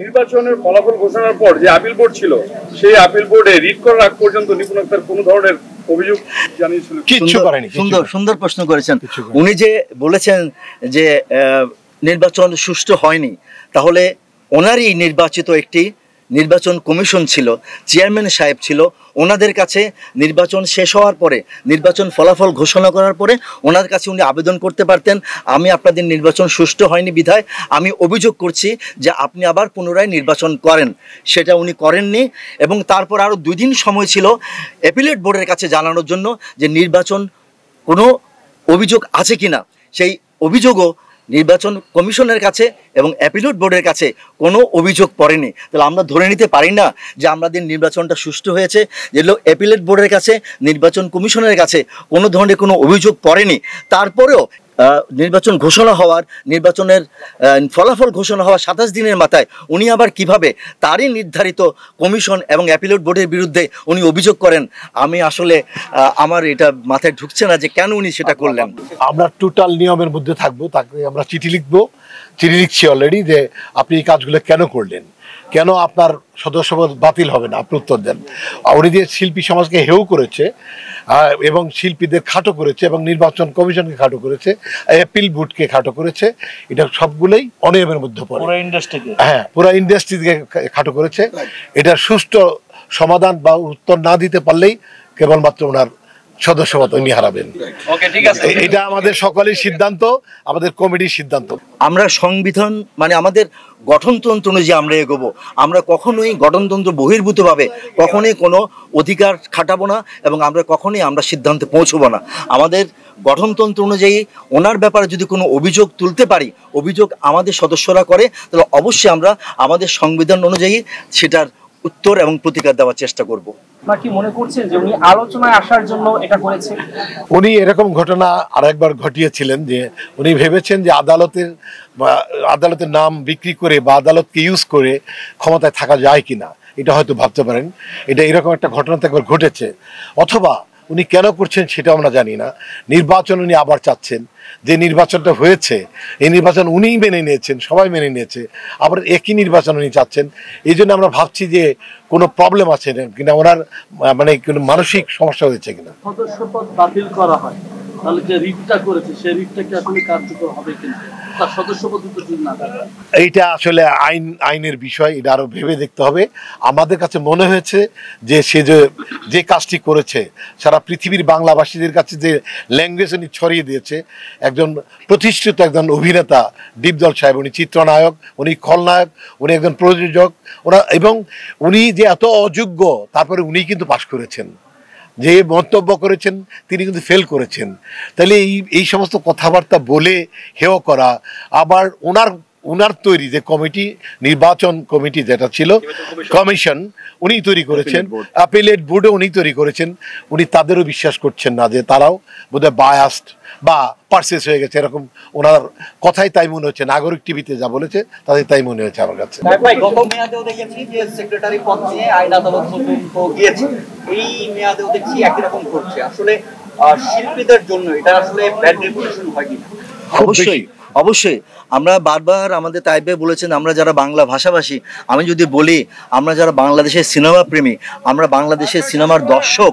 নির্বাচনের ফলাফল ঘোষণার পর যে আপিল বোর্ড ছিল সেই আপিল বোর্ডে রিট করার আগ পর্যন্ত নিপুণ আক্তার কোনো ধরনের অভিযোগ জানিয়েছিল? কিছু করেনি। সুন্দর প্রশ্ন করেছেন উনি, যে বলেছেন যে নির্বাচন সুষ্ঠু হয়নি, তাহলে ওনারই নির্বাচিত একটি নির্বাচন কমিশন ছিল, চেয়ারম্যান সাহেব ছিল, ওনাদের কাছে নির্বাচন শেষ হওয়ার পরে, নির্বাচন ফলাফল ঘোষণা করার পরে ওনার কাছে উনি আবেদন করতে পারতেন, আমি আপনাদের নির্বাচন সুষ্ঠু হয়নি বিধায় আমি অভিযোগ করছি যে আপনি আবার পুনরায় নির্বাচন করেন। সেটা উনি করেননি এবং তারপর আরও 2 দিন সময় ছিল অ্যাপিলেট বোর্ডের কাছে জানানোর জন্য যে নির্বাচন কোনো অভিযোগ আছে কিনা। সেই অভিযোগও নির্বাচন কমিশনের কাছে এবং অ্যাপিলেট বোর্ডের কাছে কোনো অভিযোগ পড়েনি। তাহলে আমরা ধরে নিতে পারি না যে আমাদের নির্বাচনটা সুষ্ঠু হয়েছে, যেগুলো অ্যাপিলেট বোর্ডের কাছে, নির্বাচন কমিশনের কাছে কোনো ধরনের কোনো অভিযোগ পড়েনি। তারপরেও নির্বাচন ঘোষণা হওয়ার, নির্বাচনের ফলাফল ঘোষণা হওয়ার 27 দিনের মাথায় উনি আবার কিভাবে তারই নির্ধারিত কমিশন এবং অ্যাপিলেট বোর্ডের বিরুদ্ধে উনি অভিযোগ করেন, আমি আসলে আমার এটা মাথায় ঢুকছে না যে কেন উনি সেটা করলেন। আমরা টোটাল নিয়মের মধ্যে থাকবো, তাকে আমরা চিঠি লিখছি অলরেডি যে আপনি এই কাজগুলো কেন করলেন, কেন আপনার সদস্যপদ বাতিল হবে না, আপনি উত্তর দেন। উনি যে শিল্পী সমাজকে হেও করেছে এবং শিল্পীদের খাটো করেছে এবং নির্বাচন কমিশনকে খাটো করেছে, অ্যাপিল বোর্ডকে খাটো করেছে, এটা সবগুলোই অনিয়মের মধ্যে পড়ে। হ্যাঁ, পুরো ইন্ডাস্ট্রিকে খাটো করেছে। এটার সুষ্ঠু সমাধান বা উত্তর না দিতে পারলেই কেবলমাত্র ওনার সদস্যপদ উনি হারাবেন। এটা আমাদের সকলের সিদ্ধান্ত, আমাদের কমিটির সিদ্ধান্ত। আমরা সংবিধান মানে আমাদের গঠনতন্ত্র অনুযায়ী আমরা এগোবো। আমরা কখনোই গঠনতন্ত্র বহির্ভূতভাবে কখনোই কোনো অধিকার খাটাবো না এবং আমরা কখনোই আমরা সিদ্ধান্তে পৌঁছবো না। আমাদের গঠনতন্ত্র অনুযায়ী ওনার ব্যাপারে যদি কোনো অভিযোগ তুলতে পারি, অভিযোগ আমাদের সদস্যরা করে, তাহলে অবশ্যই আমরা আমাদের সংবিধান অনুযায়ী সেটার উত্তর এবং প্রতিকার দেওয়ার চেষ্টা করব। আপনারা কি মনে করছেন যে উনি আলোচনায় আসার জন্য এটা করেছেন? উনি এরকম ঘটনা আরেকবার ঘটিয়েছিলেন যে উনি ভেবেছেন যে আদালতের নাম বিক্রি করে বা আদালতকে ইউজ করে ক্ষমতায় থাকা যায় কিনা, এটা হয়তো ভাবতে পারেন। এটা এরকম একটা ঘটনা তো একবার ঘটেছে। অথবা উনি কেন করছেন সেটা আমরা জানি না। নির্বাচন উনি আবার চাচ্ছেন, যে নির্বাচনটা হয়েছে এই নির্বাচন উনিই মেনে নিয়েছেন, সবাই মেনে নিয়েছে, আবার একই নির্বাচন উনি চাচ্ছেন। এই জন্য আমরা ভাবছি যে কোনো প্রবলেম আছে কিনা, ওনার মানে কোনো মানসিক সমস্যা হয়েছে কিনা। সদস্যপদ বাতিল করা হয়, তাহলে যে রিটটা করেছে সেই রিটটা কি আসলে কার্যকর হবে কিনা, তার সদস্যপদ না থাকে? এইটা আসলে আইনের বিষয়, এটা আরো ভেবে দেখতে হবে। আমাদের কাছে মনে হয়েছে যে সে যে কাজটি করেছে, সারা পৃথিবীর বাংলাভাষীদের কাছে যে ল্যাঙ্গুয়েজ উনি ছড়িয়ে দিয়েছে, একজন প্রতিষ্ঠিত একজন অভিনেতা দীপজল সাহেব, উনি চিত্রনায়ক, উনি খলনায়ক, উনি একজন প্রযোজক, এবং উনি যে এত অযোগ্য তারপরে উনি কিন্তু পাশ করেছেন, যে মন্তব্য করেছেন তিনি কিন্তু ফেল করেছেন। তাহলে এই সমস্ত কথাবার্তা বলে হেয় করা, আবার ওনার তৈরি যে কমিটি, নির্বাচন কমিটি যেটা ছিল, কমিশন উনি তৈরি করেছেন, অ্যাপিলেট বোর্ডও উনি তৈরি করেছেন, উনি তাদেরও বিশ্বাস করছেন না যে তারাও বোধহয় বায়াসড বা পারসেস হয়ে গেছে, এরকম ওনার কথাই তাই মনে হচ্ছে। নাগরিক টিভিতে যা বলেছে তাদের তাই মনে হচ্ছে আমার কাছে। গত মেয়াদেও দেখেছি যে সেক্রেটারি পদ নিয়ে আইন আদালত পর্যন্ত গিয়েছে, এই মেয়াদেও দেখছি একই রকম করছে। আসলে শিল্পীদের জন্য এটা আসলে ব্যাড রেপুটেশন হয় কিনা? অবশ্যই আমরা বারবার আমাদের তাইবে বলেছেন, আমরা যারা বাংলা ভাষাভাষী, আমি যদি বলি আমরা যারা বাংলাদেশের সিনেমা প্রেমী, আমরা বাংলাদেশের সিনেমার দর্শক,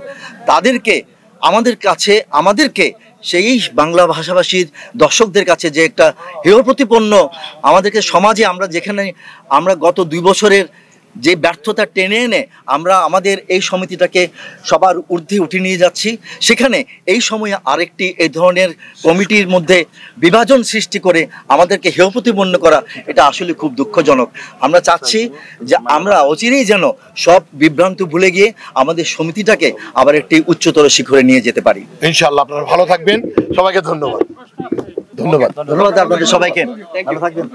আমাদেরকে সেই বাংলা ভাষাভাষীর দর্শকদের কাছে যে একটা হেয় প্রতিপন্ন আমাদেরকে সমাজে আমরা গত 2 বছরের যে ব্যর্থতা টেনে এনে আমরা আমাদের এই সমিতিটাকে সবার ঊর্ধ্বে উঠিয়ে নিয়ে যাচ্ছি, সেখানে এই সময়ে আরেকটি এই ধরনের কমিটির মধ্যে বিভাজন সৃষ্টি করে আমাদেরকে হেয় প্রতিপন্ন করা, এটা আসলে খুব দুঃখজনক। আমরা চাচ্ছি যে আমরা অচিরেই যেন সব বিভ্রান্ত ভুলে গিয়ে আমাদের সমিতিটাকে আবার একটি উচ্চতর শিখরে নিয়ে যেতে পারি। ইনশাআল্লাহ। আপনারা ভালো থাকবেন, সবাইকে ধন্যবাদ। ধন্যবাদ আপনাদের সবাইকে, ভালো থাকবেন।